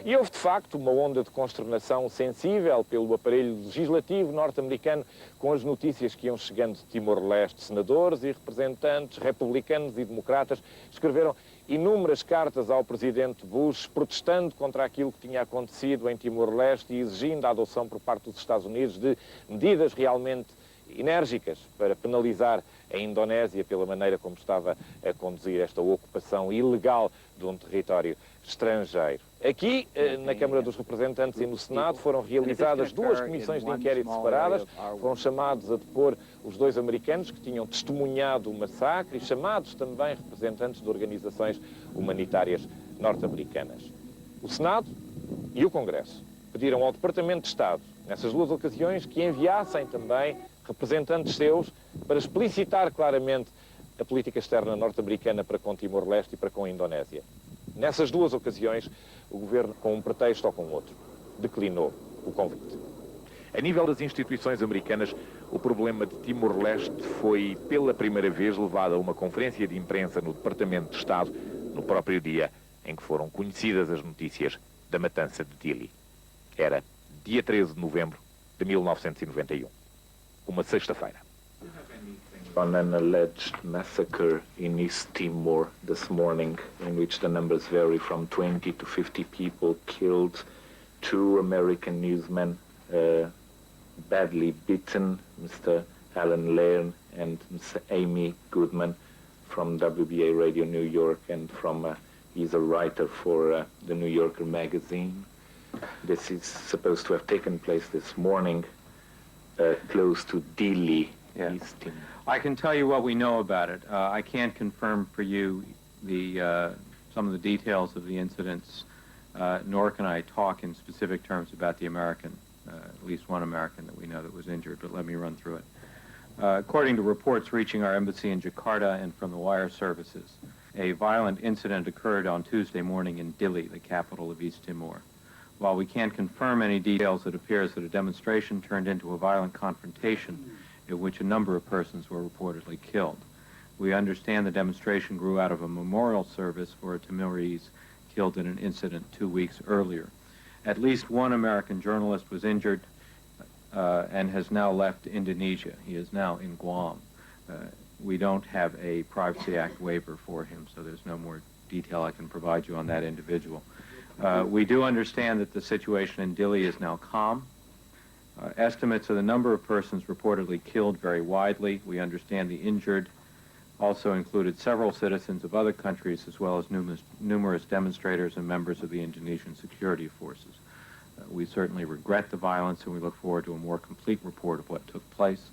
E houve, de facto, uma onda de consternação sensível pelo aparelho legislativo norte-americano com as notícias que iam chegando de Timor-Leste. Senadores e representantes, republicanos e democratas, escreveram inúmeras cartas ao presidente Bush protestando contra aquilo que tinha acontecido em Timor-Leste e exigindo a adoção por parte dos Estados Unidos de medidas realmente enérgicas para penalizar a Indonésia pela maneira como estava a conduzir esta ocupação ilegal de um território estrangeiro. Aqui, na Câmara dos Representantes e no Senado, foram realizadas duas comissões de inquérito separadas, foram chamados a depor os dois americanos que tinham testemunhado o massacre e chamados também representantes de organizações humanitárias norte-americanas. O Senado e o Congresso pediram ao Departamento de Estado, nessas duas ocasiões, que enviassem também representantes seus para explicitar claramente a política externa norte-americana para com Timor-Leste e para com a Indonésia. Nessas duas ocasiões, o governo, com um pretexto ou com outro, declinou o convite. A nível das instituições americanas, o problema de Timor-Leste foi, pela primeira vez, levado a uma conferência de imprensa no Departamento de Estado, no próprio dia em que foram conhecidas as notícias da matança de Dili. Era dia 13 de novembro de 1991, uma sexta-feira. On an alleged massacre in East Timor this morning, in which the numbers vary from 20 to 50 people killed, 2 American newsmen badly beaten, Mr. Alan Lairn and Ms. Amy Goodman from WBA Radio New York, and he's a writer for the New Yorker magazine. This is supposed to have taken place this morning close to Dili, East Timor. I can tell you what we know about it. I can't confirm for you some of the details of the incidents, nor can I talk in specific terms about the American, at least one American that we know that was injured, but let me run through it. According to reports reaching our embassy in Jakarta and from the wire services, a violent incident occurred on Tuesday morning in Dili, the capital of East Timor. While we can't confirm any details, it appears that a demonstration turned into a violent confrontation in which a number of persons were reportedly killed. We understand the demonstration grew out of a memorial service for a Timorese killed in an incident 2 weeks earlier. At least one American journalist was injured and has now left Indonesia. He is now in Guam. We don't have a Privacy Act waiver for him, so there's no more detail I can provide you on that individual. We do understand that the situation in Dili is now calm. Estimates of the number of persons reportedly killed vary widely. We understand the injured also included several citizens of other countries, as well as numerous demonstrators and members of the Indonesian security forces. We certainly regret the violence, and we look forward to a more complete report of what took place.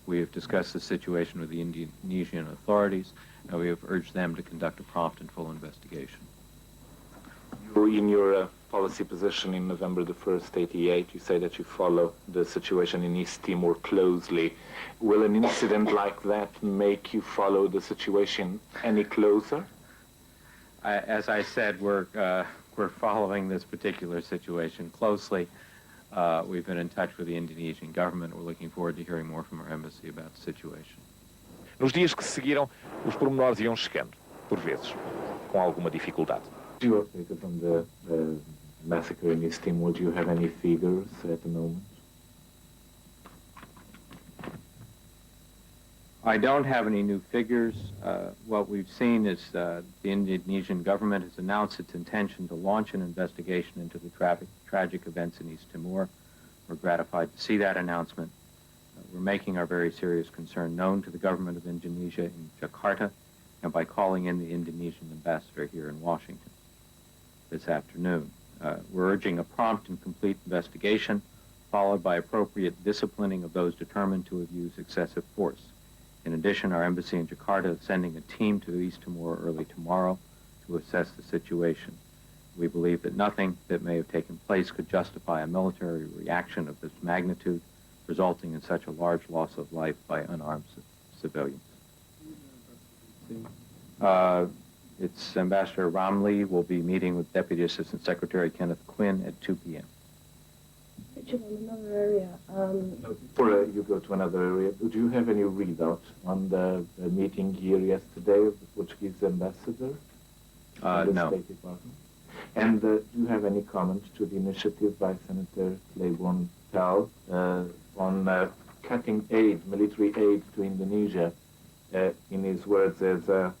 We have discussed the situation with the Indonesian authorities, and we have urged them to conduct a prompt and full investigation. In your policy position in November the 1st, 88, you say that you follow the situation in East Timor closely. Will an incident like that make you follow the situation any closer? As I said, we're following this particular situation closely. We've been in touch with the Indonesian government. We're looking forward to hearing more from our embassy about the situation. Nos dias que se seguiram, os pormenores iam chegando, por vezes, com alguma dificuldade. You updated on the massacre in East Timor. Do you have any figures at the moment? I don't have any new figures. What we've seen is the Indonesian government has announced its intention to launch an investigation into the tragic events in East Timor. We're gratified to see that announcement. We're making our very serious concern known to the government of Indonesia in Jakarta and by calling in the Indonesian ambassador here in Washington this afternoon. We're urging a prompt and complete investigation, followed by appropriate disciplining of those determined to have used excessive force. In addition, our embassy in Jakarta is sending a team to East Timor early tomorrow to assess the situation. We believe that nothing that may have taken place could justify a military reaction of this magnitude, resulting in such a large loss of life by unarmed civilians. Its Ambassador Ramlee will be meeting with Deputy Assistant Secretary Kenneth Quinn at 2 p.m. Richard, in another area. Before you go to another area, do you have any readout on the meeting here yesterday of the Portuguese ambassador? No. State Department? And do you have any comment to the initiative by Senator Claiborne Pell on cutting aid, military aid to Indonesia, in his words, as a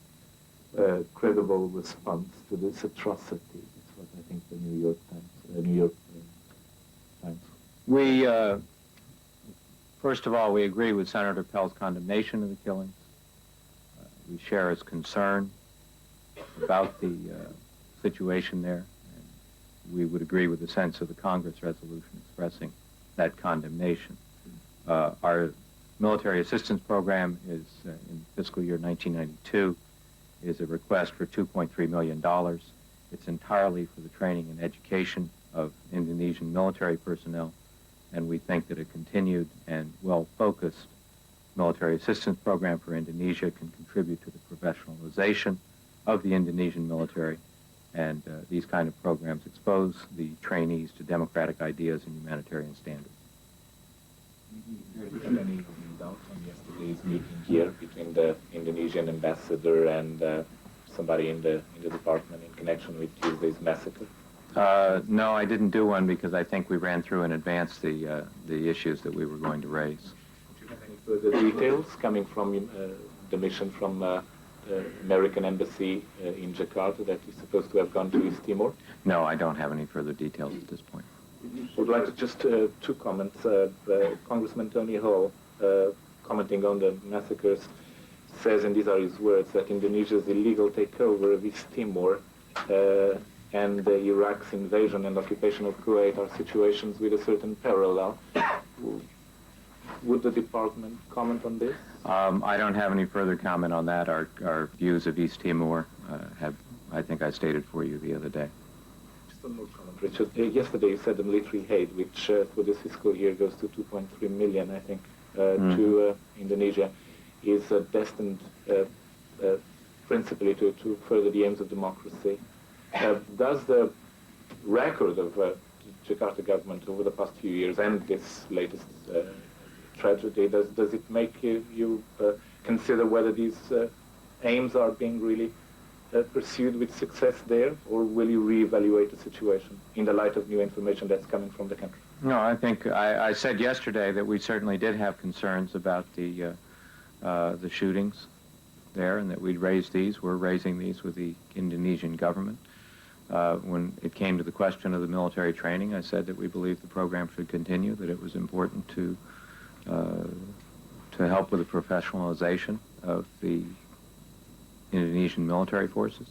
credible response to this atrocity? That's what I think the New York Times. We, first of all, we agree with Senator Pell's condemnation of the killings. We share his concern about the situation there. And we would agree with the sense of the Congress resolution expressing that condemnation. Our military assistance program is, in fiscal year 1992, is a request for $2.3 million. It's entirely for the training and education of Indonesian military personnel, and we think that a continued and well-focused military assistance program for Indonesia can contribute to the professionalization of the Indonesian military, and these kind of programs expose the trainees to democratic ideas and humanitarian standards. Do you have any doubts on yesterday's meeting here between the Indonesian ambassador and somebody in the department in connection with Tuesday's massacre? No, I didn't do one because I think we ran through in advance the issues that we were going to raise. Do you have any further details coming from the mission from the American embassy in Jakarta that is supposed to have gone to East Timor? No, I don't have any further details at this point. I would like to just two comments. Congressman Tony Hall, commenting on the massacres, says, and these are his words, that Indonesia's illegal takeover of East Timor and Iraq's invasion and occupation of Kuwait are situations with a certain parallel. Would the department comment on this? I don't have any further comment on that. Our views of East Timor I think I stated for you the other day. Just one more comment, Richard. Yesterday you said the military aid, which for this fiscal year goes to 2.3 million, I think, to Indonesia, is destined principally to further the aims of democracy. Does the record of the Jakarta government over the past few years and this latest tragedy, does it make you consider whether these aims are being really pursued with success there, or will you reevaluate the situation in the light of new information that's coming from the country? No, I think I said yesterday that we certainly did have concerns about the shootings there, and that we'd raise these. We're raising these with the Indonesian government. When it came to the question of the military training, I said that we believe the program should continue, that it was important to help with the professionalization of the Indonesian military forces.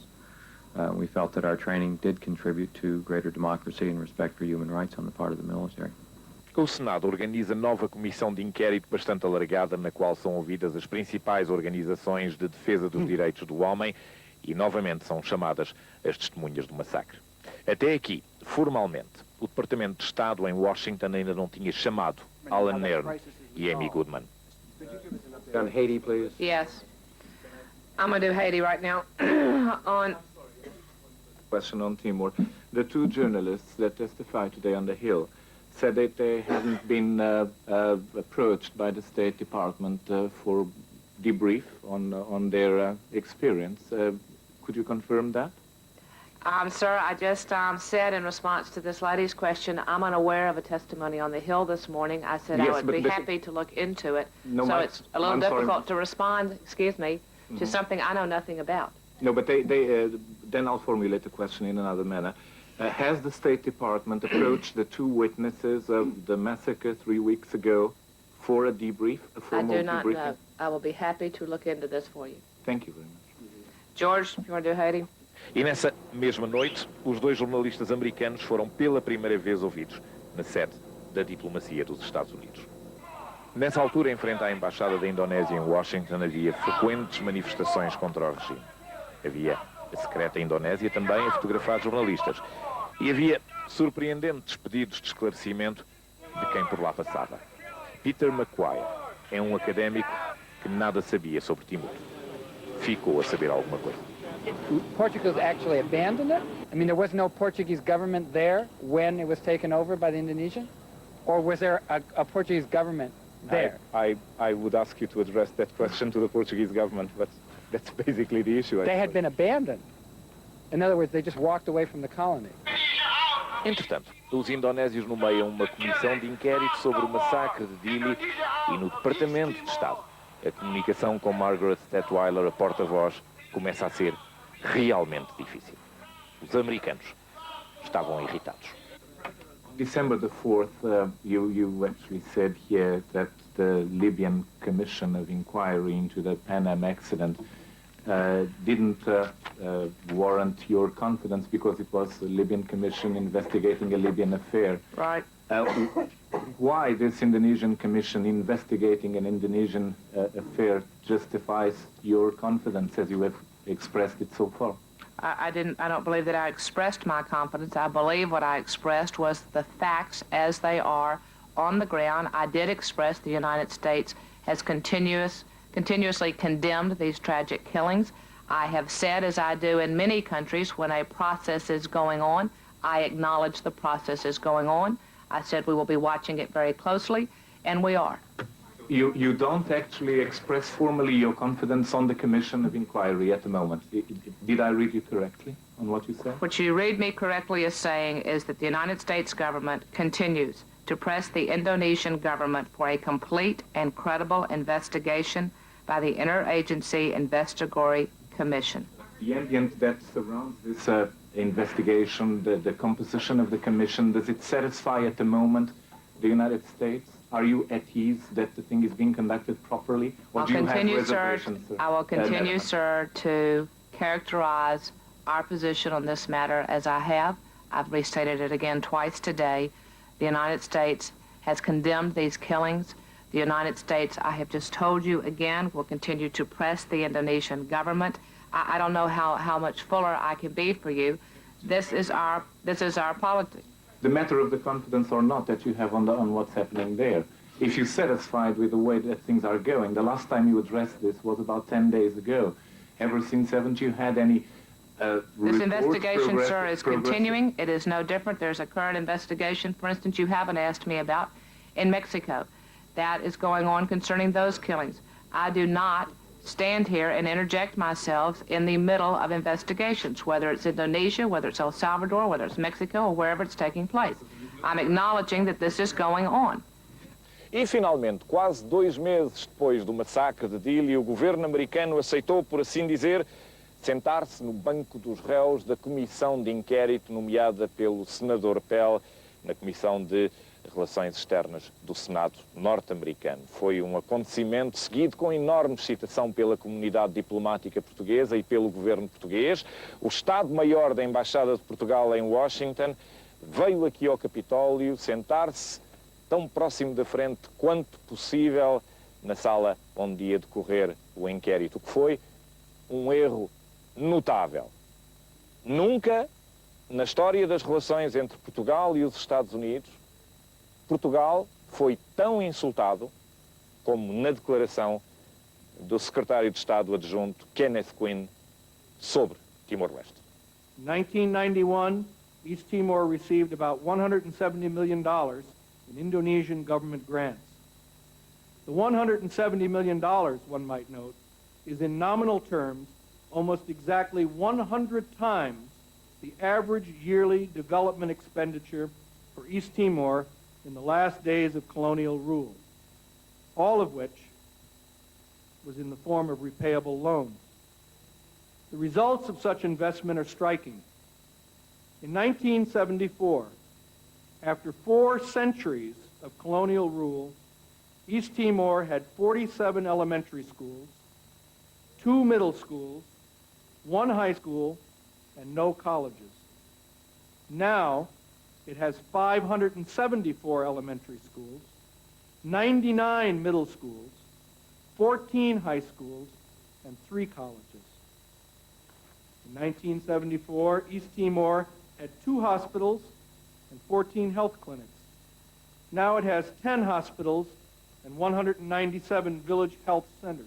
We felt that our training did contribute to greater democracy and respect for human rights on the part of the military. O Senado organiza nova comissão de inquérito bastante alargada, na qual são ouvidas as principais organizações de defesa dos direitos do homem e, novamente, são chamadas as testemunhas do massacre. Até aqui, formalmente, o Departamento de Estado em Washington ainda não tinha chamado Alan Nairn e Amy Goodman. On Haiti, please. Yes. I'm going to do Haiti right now. On Question on Timor. The two journalists that testified today on the Hill said that they hadn't been approached by the State Department for debrief on their experience. Could you confirm that? Sir, I just said in response to this lady's question, I'm unaware of a testimony on the Hill this morning. I said Yes, I would but be the- happy to look into it. No, so it's a little I'm sorry. difficult to respond, excuse me, to something I know nothing about. No, but then I'll formulate the question in another manner. Has the State Department approached the two witnesses of the massacre 3 weeks ago for a debrief, a I formal do not debriefing? know. I will be happy to look into this for you. Thank you very much. George, you want to do Haiti? E nessa mesma noite, os dois jornalistas americanos foram pela primeira vez ouvidos na sede da diplomacia dos Estados Unidos. Nessa altura, em frente à Embaixada da Indonésia em Washington, havia frequentes manifestações contra o regime. Havia a secreta Indonésia também a fotografar jornalistas. E havia surpreendentes pedidos de esclarecimento de quem por lá passava. Peter McQuire é um académico que nada sabia sobre Timor. Ficou a saber alguma coisa. Portugal actually abandoned it? I mean, there was no Portuguese government there when it was taken over by the Indonesians? Or was there a Portuguese government there? I would ask you to address that question to the Portuguese government, but that's basically the issue. They had been abandoned. In other words, they just walked away from the colony. Entretanto, os indonésios nomeiam uma comissão de inquérito sobre o massacre de Dili e no Departamento de Estado. A comunicação com Margaret Detweiler, a porta-voz, começa a ser realmente difícil. Os americanos estavam irritados. December the 4th, you actually said here that the Libyan Commission of Inquiry into the Pan Am accident didn't warrant your confidence because it was a Libyan commission investigating a Libyan affair. Right. Why this Indonesian commission investigating an Indonesian affair justifies your confidence as you have expressed it so far? I don't believe that I expressed my confidence. I believe what I expressed was the facts as they are on the ground. I did express the United States has continuously condemned these tragic killings. I have said, as I do in many countries, when a process is going on, I acknowledge the process is going on. I said we will be watching it very closely, and we are. You don't actually express formally your confidence on the Commission of Inquiry at the moment. Did I read you correctly on what you said? What you read me correctly as saying is that the United States government continues to press the Indonesian government for a complete and credible investigation by the Interagency Investigatory Commission. The ambient that surrounds this investigation, the composition of the commission, does it satisfy at the moment the United States? Are you at ease that the thing is being conducted properly? Or do you have reservations, sir? I will continue, sir, to characterize our position on this matter as I have. I've restated it again twice today. The United States has condemned these killings. The United States, I have just told you again, will continue to press the Indonesian government. I don't know how much fuller I can be for you. This is our politics. The matter of the confidence or not that you have on what's happening there. If you're satisfied with the way that things are going, the last time you addressed this was about 10 days ago. Ever since, haven't you had any This investigation, sir, is continuing. It is no different. There's a current investigation, for instance, you haven't asked me about, in Mexico. That is going on concerning those killings. I do not stand here and interject myself in the middle of investigations, whether it's Indonesia, whether it's El Salvador, whether it's Mexico, or wherever it's taking place. I'm acknowledging that this is going on. E, finalmente, quase 2 meses depois do massacre de Dili, o governo americano aceitou, por assim dizer, sentar-se no banco dos réus da comissão de inquérito nomeada pelo senador Pell na Comissão de Relações Externas do Senado norte-americano. Foi um acontecimento seguido com enorme excitação pela comunidade diplomática portuguesa e pelo governo português. O Estado-Maior da Embaixada de Portugal em Washington veio aqui ao Capitólio sentar-se tão próximo da frente quanto possível na sala onde ia decorrer o inquérito, o que foi um erro notável. Nunca, na história das relações entre Portugal e os Estados Unidos, Portugal foi tão insultado como na declaração do secretário de Estado adjunto Kenneth Quinn sobre Timor-Leste. In 1991, East Timor received about $170 million in Indonesian government grants. The $170 million, one might note, is in nominal terms almost exactly 100 times the average yearly development expenditure for East Timor in the last days of colonial rule, all of which was in the form of repayable loans. The results of such investment are striking. In 1974, after 4 centuries of colonial rule, East Timor had 47 elementary schools, 2 middle schools, 1 high school, and no colleges. Now, it has 574 elementary schools, 99 middle schools, 14 high schools, and 3 colleges. In 1974, East Timor had 2 hospitals and 14 health clinics. Now it has 10 hospitals and 197 village health centers.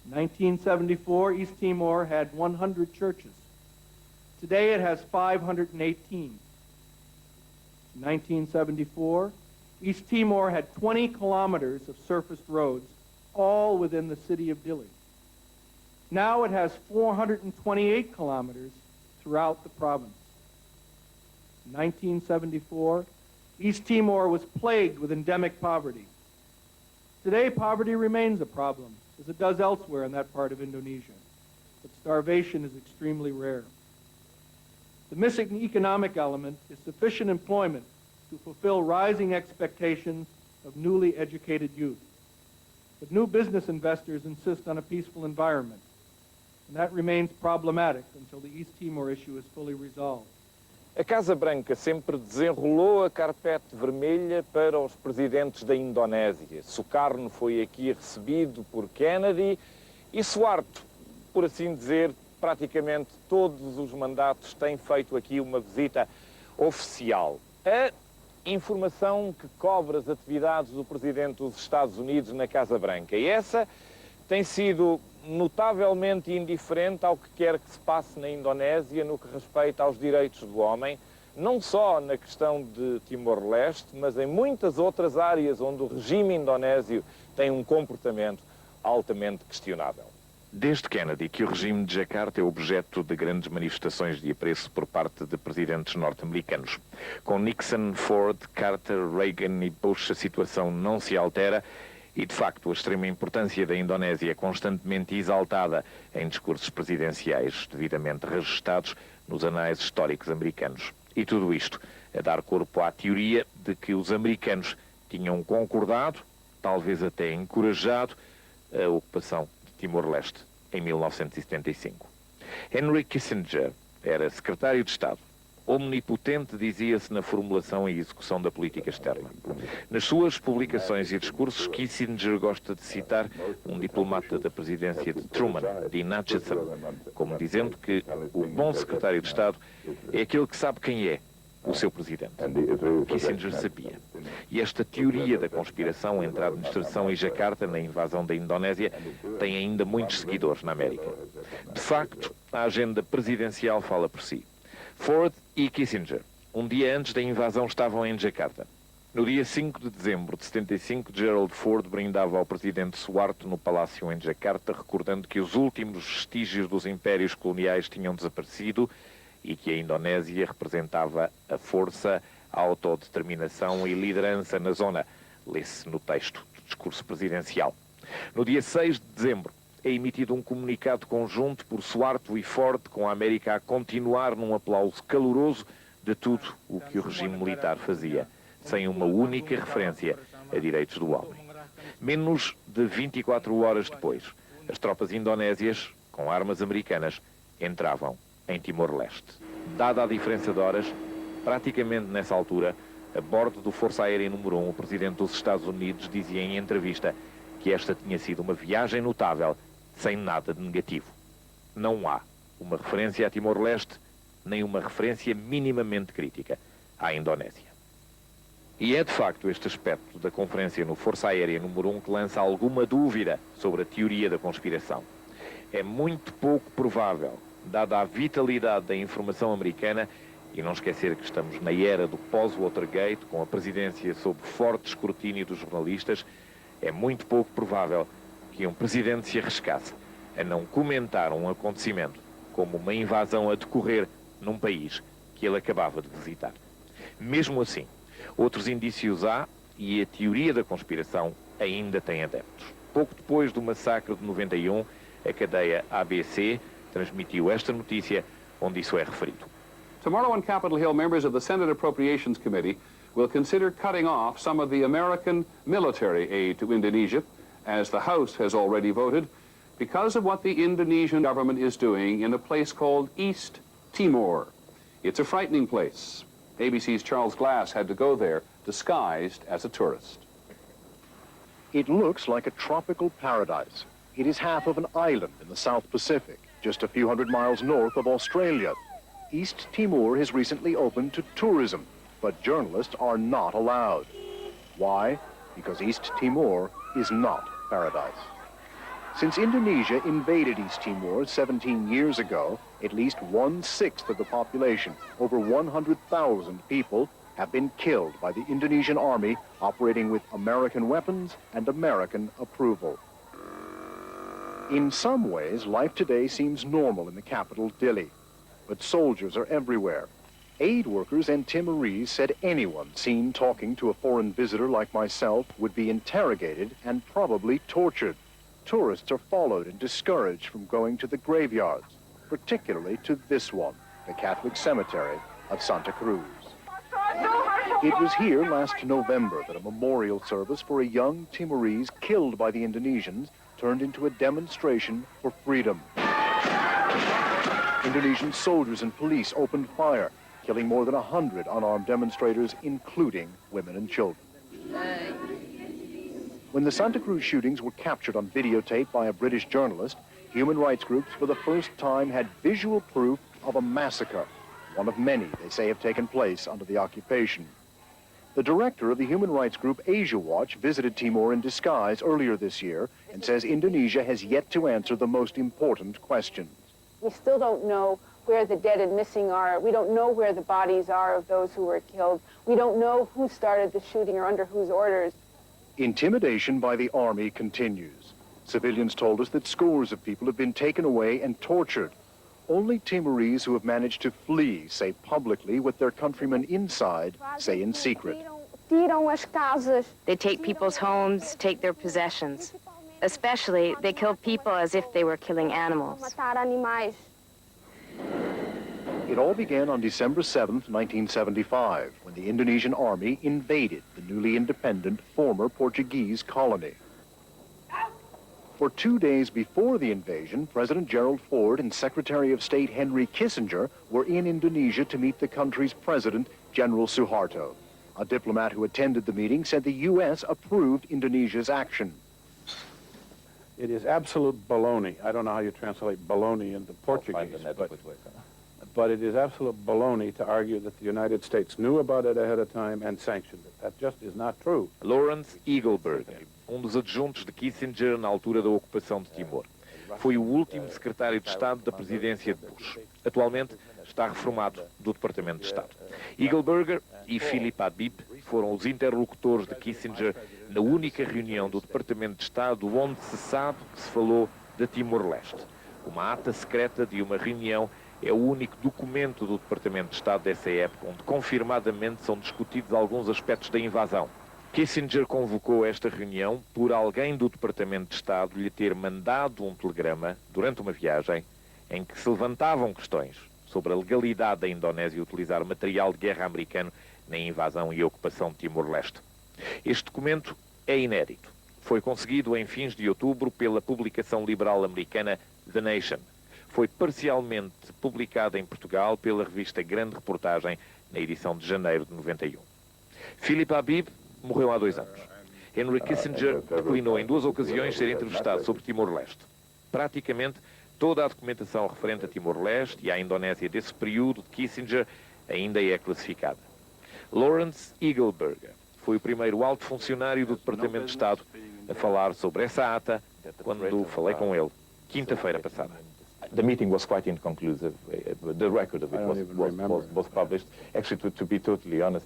In 1974, East Timor had 100 churches. Today it has 518. In 1974, East Timor had 20 kilometers of surfaced roads, all within the city of Dili. Now it has 428 kilometers throughout the province. In 1974, East Timor was plagued with endemic poverty. Today, poverty remains a problem, as it does elsewhere in that part of Indonesia, but starvation is extremely rare. The missing economic element is sufficient employment to fulfill rising expectations of newly educated youth. But new business investors insist on a peaceful environment, and that remains problematic until the East Timor issue is fully resolved. A Casa Branca sempre desenrolou a carpete vermelha para os presidentes da Indonésia. Sukarno foi aqui recebido por Kennedy e Suharto, por assim dizer, praticamente todos os mandatos têm feito aqui uma visita oficial. A informação que cobre as atividades do presidente dos Estados Unidos na Casa Branca. E essa tem sido notavelmente indiferente ao que quer que se passe na Indonésia no que respeita aos direitos do homem, não só na questão de Timor-Leste, mas em muitas outras áreas onde o regime indonésio tem um comportamento altamente questionável. Desde Kennedy que o regime de Jacarta é objeto de grandes manifestações de apreço por parte de presidentes norte-americanos. Com Nixon, Ford, Carter, Reagan e Bush a situação não se altera e, de facto, a extrema importância da Indonésia é constantemente exaltada em discursos presidenciais devidamente registados nos anais históricos americanos. E tudo isto a dar corpo à teoria de que os americanos tinham concordado, talvez até encorajado, a ocupação Timor-Leste, em 1975. Henry Kissinger era secretário de Estado. Omnipotente, dizia-se, na formulação e execução da política externa. Nas suas publicações e discursos, Kissinger gosta de citar um diplomata da presidência de Truman, Dean Acheson, como dizendo que o bom secretário de Estado é aquele que sabe quem é o seu presidente. Kissinger sabia. E esta teoria da conspiração entre a administração e Jacarta na invasão da Indonésia tem ainda muitos seguidores na América. De facto, a agenda presidencial fala por si. Ford e Kissinger, um dia antes da invasão, estavam em Jacarta. No dia 5 de dezembro de 75, Gerald Ford brindava ao presidente Suharto no palácio em Jacarta, recordando que os últimos vestígios dos impérios coloniais tinham desaparecido e que a Indonésia representava a força, a autodeterminação e liderança na zona. Lê-se no texto do discurso presidencial. No dia 6 de dezembro, é emitido um comunicado conjunto por Suharto e Ford, com a América a continuar num aplauso caloroso de tudo o que o regime militar fazia, sem uma única referência a direitos do homem. Menos de 24 horas depois, as tropas indonésias, com armas americanas, entravam em Timor-Leste. Dada a diferença de horas, praticamente nessa altura, a bordo do Força Aérea número 1, o presidente dos Estados Unidos dizia em entrevista que esta tinha sido uma viagem notável, sem nada de negativo. Não há uma referência a Timor-Leste, nem uma referência minimamente crítica à Indonésia. E é de facto este aspecto da conferência no Força Aérea número 1 que lança alguma dúvida sobre a teoria da conspiração. É muito pouco provável, dada a vitalidade da informação americana, e não esquecer que estamos na era do pós-Watergate, com a presidência sob forte escrutínio dos jornalistas, é muito pouco provável que um presidente se arriscasse a não comentar um acontecimento como uma invasão a decorrer num país que ele acabava de visitar. Mesmo assim, outros indícios há e a teoria da conspiração ainda tem adeptos. Pouco depois do massacre de 91, a cadeia ABC transmitiu esta notícia, onde isso é referido. Tomorrow on Capitol Hill, members of the Senate Appropriations Committee will consider cutting off some of the American military aid to Indonesia, as the House has already voted, because of what the Indonesian government is doing in a place called East Timor. It's a frightening place. ABC's Charles Glass had to go there, disguised as a tourist. It looks like a tropical paradise. It is half of an island in the South Pacific, just a few hundred miles north of Australia. East Timor has recently opened to tourism, but journalists are not allowed. Why? Because East Timor is not paradise. Since Indonesia invaded East Timor 17 years ago, at least 1/6 of the population, over 100,000 people, have been killed by the Indonesian army operating with American weapons and American approval. In some ways, life today seems normal in the capital, Dili. But soldiers are everywhere. Aid workers and Timorese said anyone seen talking to a foreign visitor like myself would be interrogated and probably tortured. Tourists are followed and discouraged from going to the graveyards, particularly to this one, the Catholic cemetery of Santa Cruz. It was here last November that a memorial service for a young Timorese killed by the Indonesians turned into a demonstration for freedom. Indonesian soldiers and police opened fire, killing more than 100 unarmed demonstrators, including women and children. When the Santa Cruz shootings were captured on videotape by a British journalist, human rights groups for the first time had visual proof of a massacre, one of many they say have taken place under the occupation. The director of the human rights group Asia Watch visited Timor in disguise earlier this year and says Indonesia has yet to answer the most important questions. We still don't know where the dead and missing are. We don't know where the bodies are of those who were killed. We don't know who started the shooting or under whose orders. Intimidation by the army continues. Civilians told us that scores of people have been taken away and tortured. Only Timorese who have managed to flee say publicly what their countrymen inside say in secret. They take people's homes, take their possessions. Especially, they kill people as if they were killing animals. It all began on December 7th, 1975, when the Indonesian army invaded the newly independent former Portuguese colony. For 2 days before the invasion, President Gerald Ford and Secretary of State Henry Kissinger were in Indonesia to meet the country's president, General Suharto. A diplomat who attended the meeting said the U.S. approved Indonesia's action. It is absolute baloney. I don't know how you translate baloney into Portuguese, but it is absolute baloney to argue that the United States knew about it ahead of time and sanctioned it. That just is not true. Lawrence Eagleburger, dos adjuntos de Kissinger na altura da ocupação de Timor. Foi o último secretário de Estado da presidência de Bush. Atualmente está reformado do Departamento de Estado. Eagleburger e Philip Habib foram os interlocutores de Kissinger na única reunião do Departamento de Estado onde se sabe que se falou de Timor-Leste. Uma ata secreta de uma reunião é o único documento do Departamento de Estado dessa época onde confirmadamente são discutidos alguns aspectos da invasão. Kissinger convocou esta reunião por alguém do Departamento de Estado lhe ter mandado um telegrama durante uma viagem em que se levantavam questões sobre a legalidade da Indonésia utilizar material de guerra americano na invasão e ocupação de Timor-Leste. Este documento é inédito. Foi conseguido em fins de outubro pela publicação liberal americana The Nation. Foi parcialmente publicado em Portugal pela revista Grande Reportagem na edição de janeiro de 91. Philip Habib morreu há 2 anos. Henry Kissinger declinou em 2 ocasiões ser entrevistado sobre Timor-Leste. Praticamente toda a documentação referente a Timor-Leste e à Indonésia desse período de Kissinger ainda é classificada. Lawrence Eagleburger foi o primeiro alto funcionário do Departamento de Estado a falar sobre essa ata quando falei com ele, quinta-feira passada. The meeting was quite inconclusive. The record of it was published. Actually, to be totally honest,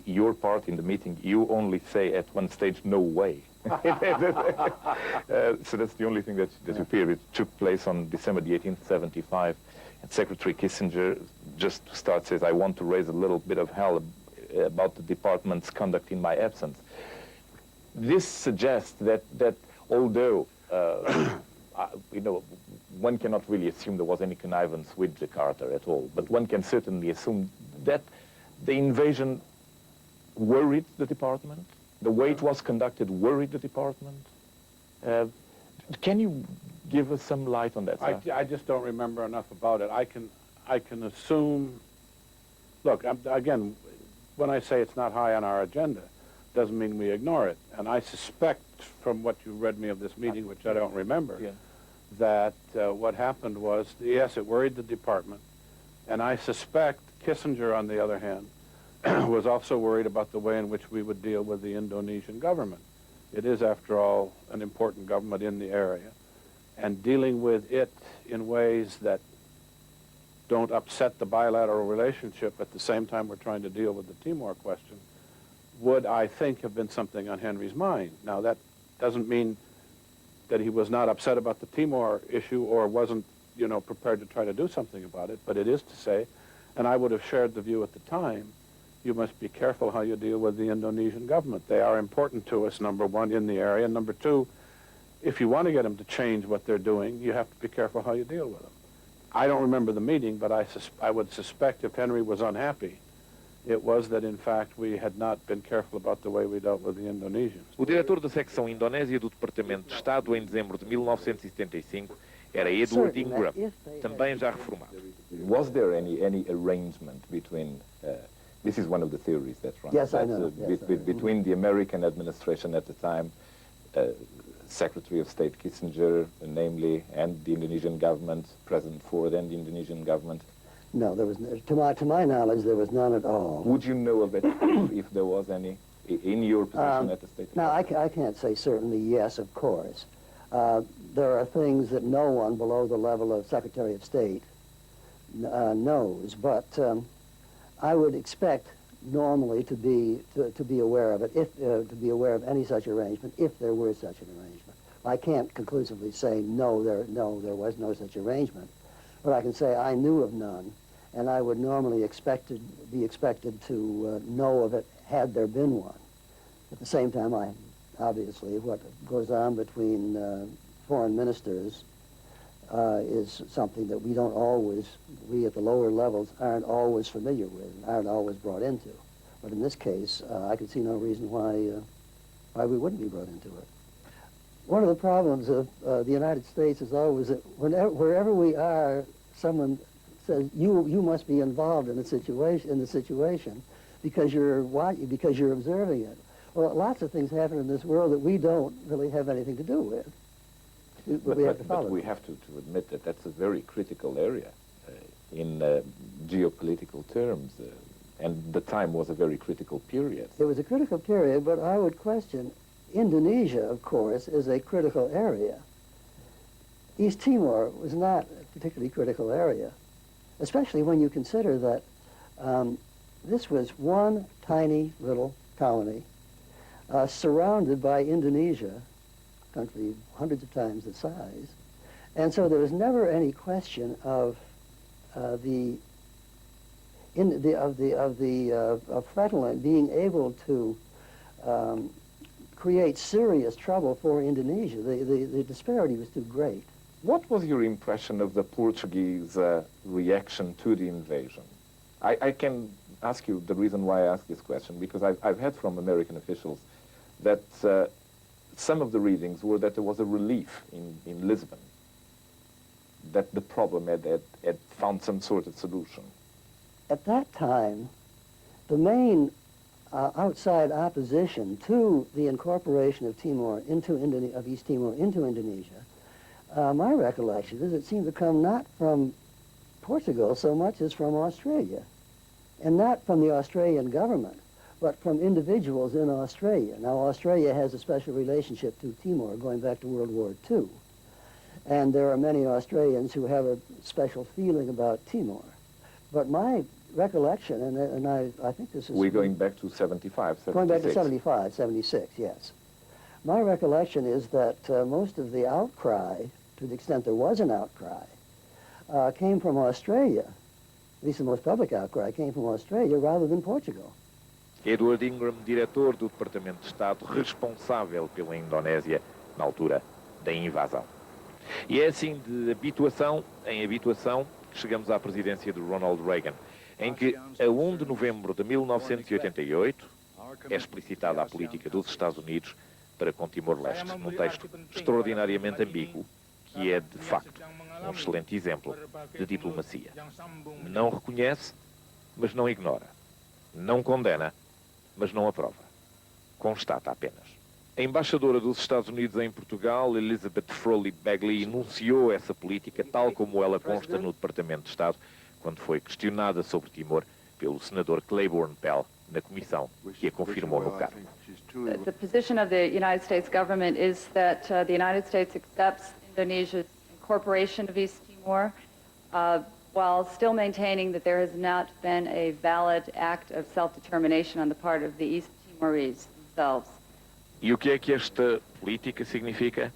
your part in the meeting, you only say at one stage, no way. So that's the only thing that appeared. It took place on December the 18th, 75. And Secretary Kissinger just to start says, I want to raise a little bit of hell about the department's conduct in my absence. This suggests that although one cannot really assume there was any connivance with Jakarta at all, but one can certainly assume that the invasion worried the department. The way it was conducted worried the department. Can you give us some light on that, sir? I just don't remember enough about it. I can assume. Look, again, when I say it's not high on our agenda, doesn't mean we ignore it. And I suspect, from what you read me of this meeting, which I don't remember, that what happened was, yes, it worried the department, and I suspect Kissinger, on the other hand, was also worried about the way in which we would deal with the Indonesian government. It is, after all, an important government in the area, and dealing with it in ways that don't upset the bilateral relationship at the same time we're trying to deal with the Timor question would, I think, have been something on Henry's mind. Now, that doesn't mean that he was not upset about the Timor issue or wasn't, you know, prepared to try to do something about it, but it is to say, and I would have shared the view at the time, you must be careful how you deal with the Indonesian government. They are important to us, number one, in the area. Number two, if you want to get them to change what they're doing, you have to be careful how you deal with them. I don't remember the meeting, but I would suspect if Henry was unhappy, it was that, in fact, we had not been careful about the way we dealt with the Indonesians. O diretor da secção Indonésia do Departamento de Estado em dezembro de 1975 era Edward Ingram, também já reformado. Was there any arrangement between, this is one of the theories that's run, yes, I know. Between the American administration at the time, Secretary of State Kissinger, namely, and the Indonesian government, President Ford and the Indonesian government? No, there was, to my knowledge, there was none at all. Would you know of it if there was any in your position at the State Department? No, I can't say certainly yes, of course. There are things that no one below the level of Secretary of State knows, but I would expect normally to be aware of it, to be aware of any such arrangement, if there were such an arrangement. I can't conclusively say no, there was no such arrangement, but I can say I knew of none, and I would normally be expected to know of it had there been one. At the same time, obviously, what goes on between foreign ministers is something that we at the lower levels aren't always familiar with, aren't always brought into. But in this case, I can see no reason why we wouldn't be brought into it. One of the problems of the United States is always that wherever we are, someone says you must be involved in the situation because you're observing it. Well, lots of things happen in this world that we don't really have anything to do with. But we have to follow. But we have to admit that that's a very critical area in geopolitical terms, and the time was a very critical period. It was a critical period, but I would question, Indonesia, of course, is a critical area. East Timor was not a particularly critical area, especially when you consider that this was one tiny little colony surrounded by Indonesia, a country hundreds of times the size, and so there was never any question of Fetterland being able to create serious trouble for Indonesia. The disparity was too great. What was your impression of the Portuguese reaction to the invasion? I can ask you the reason why I ask this question, because I've heard from American officials that some of the readings were that there was a relief in Lisbon, that the problem had found some sort of solution. At that time, the main outside opposition to the incorporation of East Timor into Indonesia, my recollection is it seemed to come not from Portugal so much as from Australia, and not from the Australian government, but from individuals in Australia. Now, Australia has a special relationship to Timor going back to World War II, and there are many Australians who have a special feeling about Timor. But my recollection, and I think this is... We're going back to 75, 76. Going back to 75, 76, yes. My recollection is that most of the outcry, to the extent there was an outcry, came from Australia. At least the most public outcry came from Australia rather than Portugal. Edward Ingram, diretor do Departamento de Estado, responsável pela Indonésia na altura da invasão. E é assim de habituação em habituação que chegamos à presidência de Ronald Reagan, em que, a 1 de novembro de 1988, é explicitada a política dos Estados Unidos para com Timor-Leste, num texto extraordinariamente ambíguo, que é, de facto, um excelente exemplo de diplomacia. Não reconhece, mas não ignora. Não condena, mas não aprova. Constata apenas. A embaixadora dos Estados Unidos em Portugal, Elizabeth Frawley Bagley, enunciou essa política tal como ela consta no Departamento de Estado, quando foi questionada sobre Timor pelo senador Claiborne Pell na comissão que a confirmou no cargo. The position of the United States government is that the United States accepts Indonesia's incorporation of East Timor while still maintaining that there has not been a valid act of self-determination on the part of the East Timorese themselves. E o que é que esta política significa?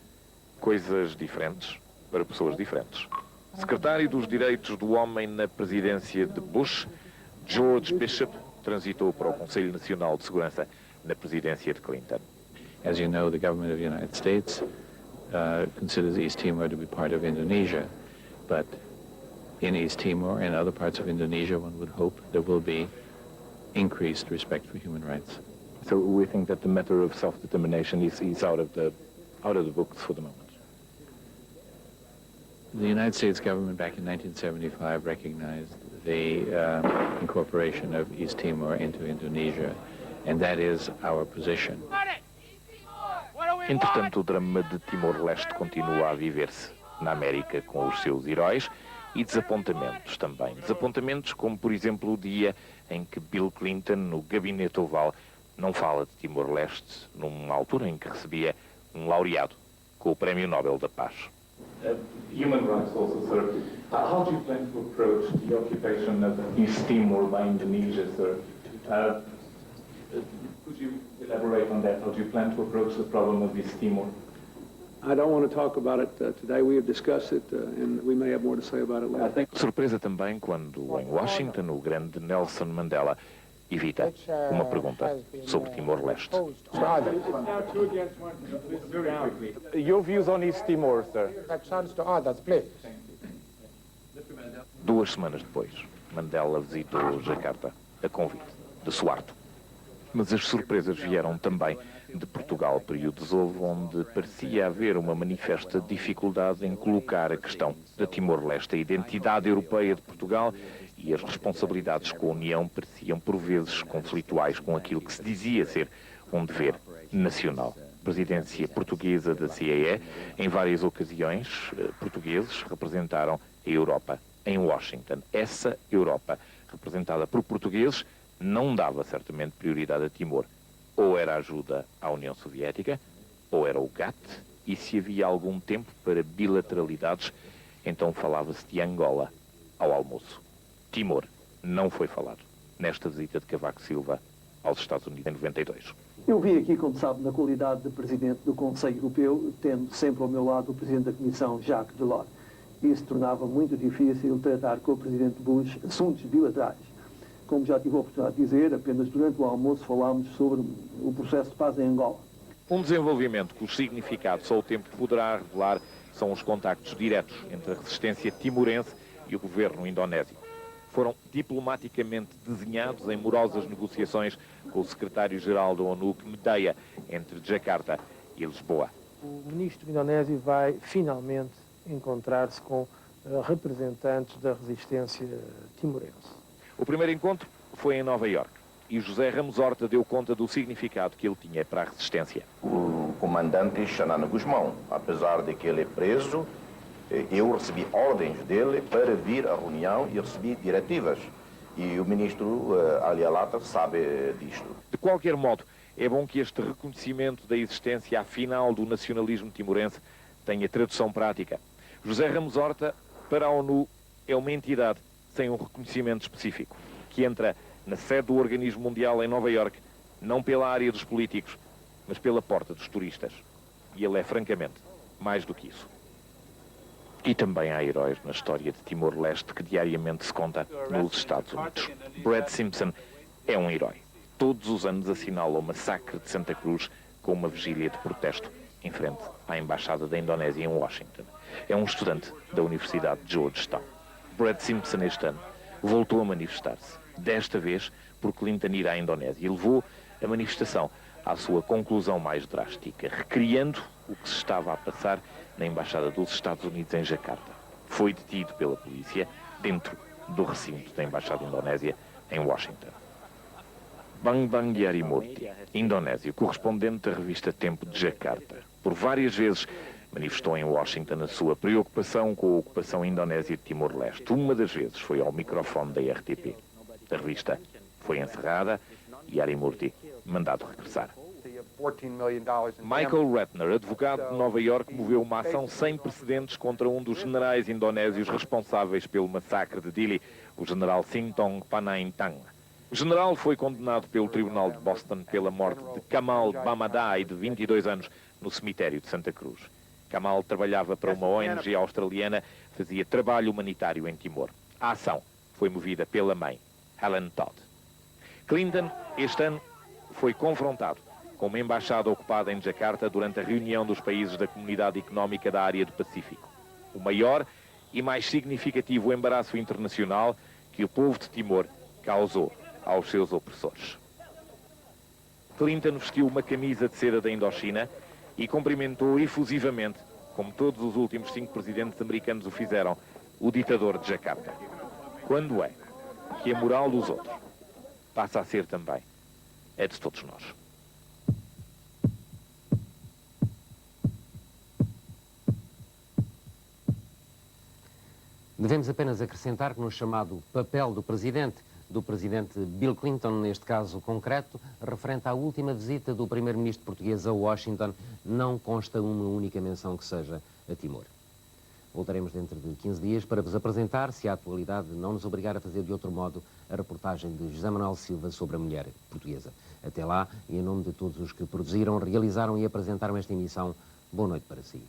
Coisas diferentes para pessoas diferentes. Secretário dos Direitos do Homem na presidência de Bush, George Bishop transitou para o Conselho Nacional de Segurança na presidência de Clinton. As you know, the government of the United States considers East Timor to be part of Indonesia, but in East Timor and other parts of Indonesia, one would hope there will be increased respect for human rights. So we think that the matter of self-determination is out of the books for the moment. The United States government back in 1975 recognized the incorporation of East Timor into Indonesia, and that is our position. Entretanto, o drama de Timor-Leste continua a viver-se na América com os seus heróis e desapontamentos também. Desapontamentos como, por exemplo, o dia em que Bill Clinton, no gabinete oval, não fala de Timor-Leste numa altura em que recebia um laureado com o Prémio Nobel da Paz. Human rights also, sir. How do you plan to approach the occupation of East Timor by Indonesia, sir? Could you elaborate on that? How do you plan to approach the problem of East Timor? I don't want to talk about it today. We have discussed it, and we may have more to say about it later. Surpresa também quando, em Washington, o grande Nelson Mandela evita uma pergunta sobre Timor-Leste. Your views on East Timor, sir? That chance to others, please. 2 semanas depois, Mandela visitou Jacarta, a convite de Suharto. Mas as surpresas vieram também de Portugal. Períodos houve onde parecia haver uma manifesta dificuldade em colocar a questão da Timor-Leste. A identidade europeia de Portugal e as responsabilidades com a União pareciam por vezes conflituais com aquilo que se dizia ser um dever nacional. Presidência portuguesa da CEE, em várias ocasiões, portugueses representaram a Europa em Washington. Essa Europa, representada por portugueses, não dava certamente prioridade a Timor. Ou era ajuda à União Soviética, ou era o GATT, e se havia algum tempo para bilateralidades, então falava-se de Angola ao almoço. Timor não foi falado nesta visita de Cavaco Silva aos Estados Unidos em 92. Eu vim aqui, como sabe, na qualidade de Presidente do Conselho Europeu, tendo sempre ao meu lado o Presidente da Comissão, Jacques Delors. Isso tornava muito difícil tratar com o Presidente Bush assuntos bilaterais. Como já tive a oportunidade de dizer, apenas durante o almoço falámos sobre o processo de paz em Angola. Um desenvolvimento cujo significado só o tempo poderá revelar são os contactos diretos entre a resistência timorense e o governo indonésio. Foram diplomaticamente desenhados em morosas negociações com o secretário-geral da ONU, que medeia entre Jacarta e Lisboa. O ministro indonésio vai finalmente encontrar-se com representantes da resistência timorense. O primeiro encontro foi em Nova Iorque e José Ramos Horta deu conta do significado que ele tinha para a resistência. O comandante Xanana Guzmão, apesar de que ele é preso, eu recebi ordens dele para vir à reunião e recebi diretivas. E o ministro Ali Alata sabe disto. De qualquer modo, é bom que este reconhecimento da existência afinal do nacionalismo timorense tenha tradução prática. José Ramos Horta, para a ONU, é uma entidade sem um reconhecimento específico, que entra na sede do Organismo Mundial em Nova Iorque, não pela área dos políticos, mas pela porta dos turistas. E ele é, francamente, mais do que isso. E também há heróis na história de Timor-Leste que diariamente se conta nos Estados Unidos. Brad Simpson é um herói. Todos os anos assinala o massacre de Santa Cruz com uma vigília de protesto em frente à Embaixada da Indonésia em Washington. É um estudante da Universidade de Georgetown. Brad Simpson, este ano, voltou a manifestar-se, desta vez por Clinton ir à Indonésia, e levou a manifestação à sua conclusão mais drástica, recriando o que se estava a passar na Embaixada dos Estados Unidos em Jacarta. Foi detido pela polícia dentro do recinto da Embaixada Indonésia em Washington. Bambang Yarimurti, indonésio, correspondente da revista Tempo de Jacarta, por várias vezes manifestou em Washington a sua preocupação com a ocupação indonésia de Timor-Leste. Uma das vezes foi ao microfone da RTP. A revista foi encerrada e Yarimurti mandado regressar. Michael Ratner, advogado de Nova Iorque, moveu uma ação sem precedentes contra um dos generais indonésios responsáveis pelo massacre de Dili, o general Sintong Panaintang. O general foi condenado pelo Tribunal de Boston pela morte de Kamal Bamadai, de 22 anos, no cemitério de Santa Cruz. Kamal trabalhava para uma ONG australiana, fazia trabalho humanitário em Timor. A ação foi movida pela mãe, Helen Todd. Clinton, este ano, foi confrontado com uma embaixada ocupada em Jakarta durante a reunião dos países da Comunidade Económica da Área do Pacífico. O maior e mais significativo embaraço internacional que o povo de Timor causou aos seus opressores. Clinton vestiu uma camisa de seda da Indochina e cumprimentou efusivamente, como todos os últimos 5 presidentes americanos o fizeram, o ditador de Jakarta. Quando é que a moral dos outros passa a ser também a de todos nós? Devemos apenas acrescentar que no chamado papel do Presidente Bill Clinton, neste caso concreto, referente à última visita do Primeiro-Ministro português a Washington, não consta uma única menção que seja a Timor. Voltaremos dentro de 15 dias para vos apresentar, se a atualidade não nos obrigar a fazer de outro modo, a reportagem de José Manuel Silva sobre a mulher portuguesa. Até lá, e em nome de todos os que produziram, realizaram e apresentaram esta emissão, boa noite para si.